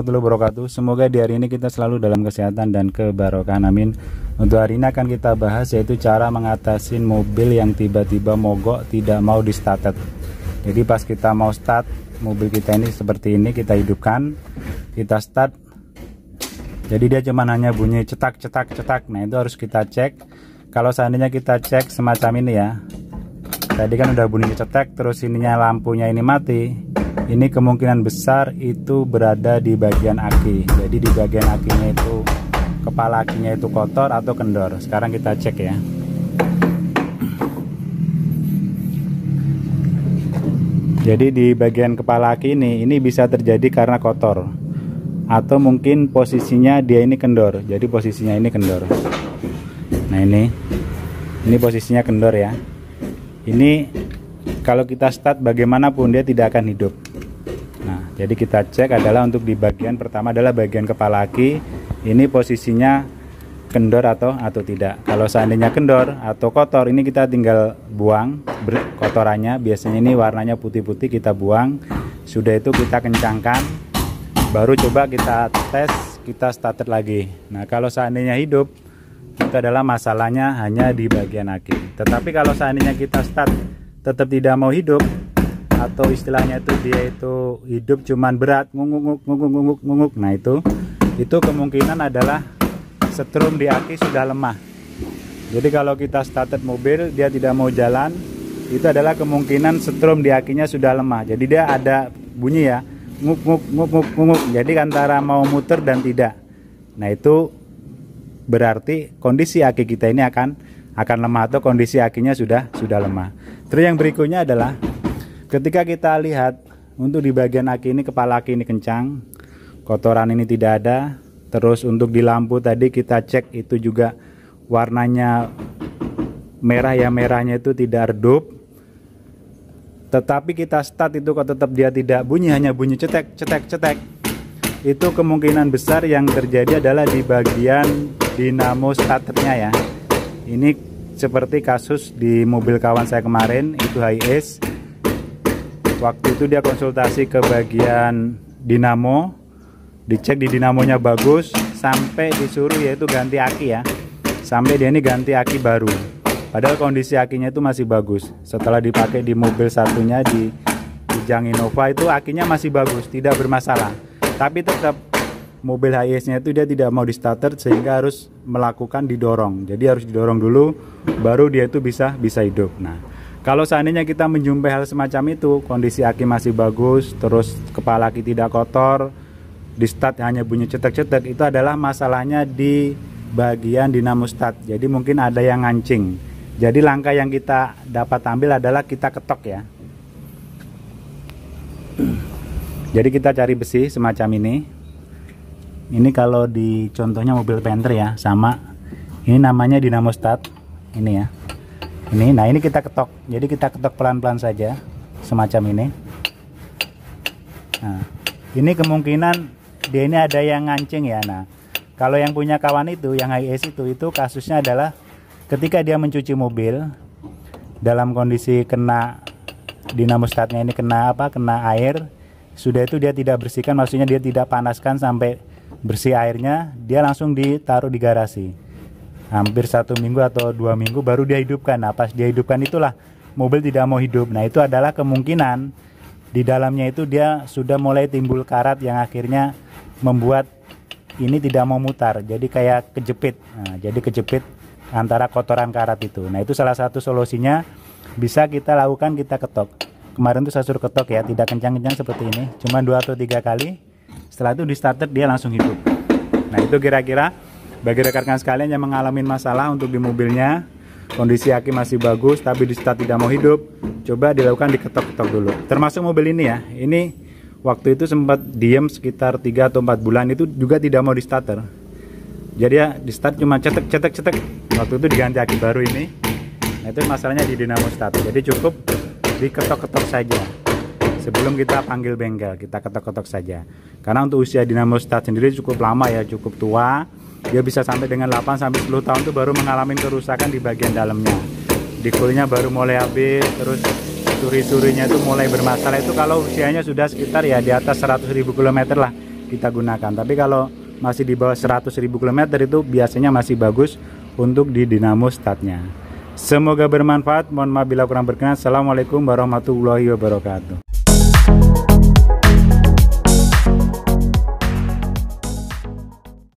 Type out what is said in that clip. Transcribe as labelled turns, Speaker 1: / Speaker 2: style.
Speaker 1: warahmatullahi wabarakatuh. Semoga di hari ini kita selalu dalam kesehatan dan kebarokahan, amin. Untuk hari ini akan kita bahas yaitu cara mengatasi mobil yang tiba-tiba mogok tidak mau di started. Jadi pas kita mau start mobil kita ini seperti ini, kita hidupkan, kita start, jadi dia cuma hanya bunyi cetak cetak cetak. Nah itu harus kita cek. Kalau seandainya kita cek semacam ini ya, tadi kan udah bunyi cetek, terus ininya lampunya ini mati. Ini kemungkinan besar itu berada di bagian aki. Jadi di bagian akinya itu, kepala akinya itu kotor atau kendor. Sekarang kita cek ya. Jadi di bagian kepala aki ini bisa terjadi karena kotor, atau mungkin posisinya dia ini kendor. Jadi posisinya ini kendor. Nah ini posisinya kendor ya. Ini kalau kita start bagaimanapun dia tidak akan hidup. Nah, jadi kita cek adalah untuk di bagian pertama adalah bagian kepala aki. Ini posisinya kendor atau tidak. Kalau seandainya kendor atau kotor, ini kita tinggal buang kotorannya. Biasanya ini warnanya putih-putih, kita buang. Sudah itu kita kencangkan. Baru coba kita tes, kita starter lagi. Nah, kalau seandainya hidup, itu adalah masalahnya hanya di bagian aki. Tetapi kalau seandainya kita start tetap tidak mau hidup, atau istilahnya itu dia itu hidup cuman berat ngunguk. Nah itu kemungkinan adalah setrum di aki sudah lemah. Jadi kalau kita started mobil dia tidak mau jalan, itu adalah kemungkinan setrum di akinya sudah lemah. Jadi dia ada bunyi ya, nguk. Jadi antara mau muter dan tidak. Nah itu berarti kondisi aki kita ini akan lemah, atau kondisi akinya sudah lemah. Terus yang berikutnya adalah ketika kita lihat untuk di bagian aki ini, kepala aki ini kencang, kotoran ini tidak ada. Terus untuk di lampu tadi kita cek itu juga warnanya merah ya, merahnya itu tidak redup. Tetapi kita start itu kok tetap dia tidak bunyi, hanya bunyi cetek. Itu kemungkinan besar yang terjadi adalah di bagian dinamo starternya ya. Ini seperti kasus di mobil kawan saya kemarin, itu Hiace. Waktu itu dia konsultasi ke bagian dinamo, dicek di dinamonya bagus, sampai disuruh yaitu ganti aki ya. Sampai dia ini ganti aki baru. Padahal kondisi akinya itu masih bagus. Setelah dipakai di mobil satunya di Jang Innova itu akinya masih bagus, tidak bermasalah. Tapi tetap mobil Hiace-nya itu dia tidak mau di starter, sehingga harus melakukan didorong. Jadi harus didorong dulu baru dia itu bisa hidup. Nah, kalau seandainya kita menjumpai hal semacam itu, kondisi aki masih bagus, terus kepala aki tidak kotor, di start hanya bunyi cetek-cetek, itu adalah masalahnya di bagian dinamo start. Jadi mungkin ada yang ngancing. Jadi langkah yang kita dapat ambil adalah kita ketok ya. Jadi kita cari besi semacam ini. Ini kalau di contohnya mobil Panther ya, sama. Ini namanya dinamo start. Ini ya. Nah ini kita ketok. Jadi kita ketok pelan-pelan saja, semacam ini. Nah, ini kemungkinan dia ini ada yang ngancing ya. Nah, kalau yang punya kawan itu, yang Hiace itu kasusnya adalah ketika dia mencuci mobil dalam kondisi kena dinamo startnya ini kena air, sudah itu dia tidak bersihkan, maksudnya dia tidak panaskan sampai bersih airnya, dia langsung ditaruh di garasi. Hampir 1 minggu atau 2 minggu baru dia hidupkan. Nah pas dia hidupkan itulah mobil tidak mau hidup. Nah itu adalah kemungkinan di dalamnya itu dia sudah mulai timbul karat yang akhirnya membuat ini tidak mau mutar. Jadi kayak kejepit. Nah, jadi kejepit antara kotoran karat itu. Nah itu salah satu solusinya bisa kita lakukan, kita ketok. Kemarin tuh saya suruh ketok ya, tidak kencang-kencang seperti ini, cuma 2 atau 3 kali. Setelah itu di starter dia langsung hidup. Nah itu kira-kira bagi rekan-rekan sekalian yang mengalami masalah untuk di mobilnya, kondisi aki masih bagus tapi di start tidak mau hidup, coba dilakukan diketok-ketok dulu. Termasuk mobil ini ya, ini waktu itu sempat diam sekitar 3 atau 4 bulan, itu juga tidak mau di starter. Jadi ya di start cuma cetek. Waktu itu diganti aki baru ini. Nah itu masalahnya di dinamo start. Jadi cukup diketok-ketok saja. Sebelum kita panggil bengkel, kita ketok-ketok saja. Karena untuk usia dinamo start sendiri cukup lama ya, cukup tua. Dia bisa sampai dengan 8 sampai 10 tahun itu baru mengalami kerusakan di bagian dalamnya. Dikulnya baru mulai habis, terus suri-surinya itu mulai bermasalah. Itu kalau usianya sudah sekitar ya di atas 100.000 km lah. kita gunakan. Tapi kalau masih di bawah 100.000 km itu biasanya masih bagus untuk di dinamo startnya. Semoga bermanfaat. Mohon maaf bila kurang berkenan. Assalamualaikum warahmatullahi wabarakatuh.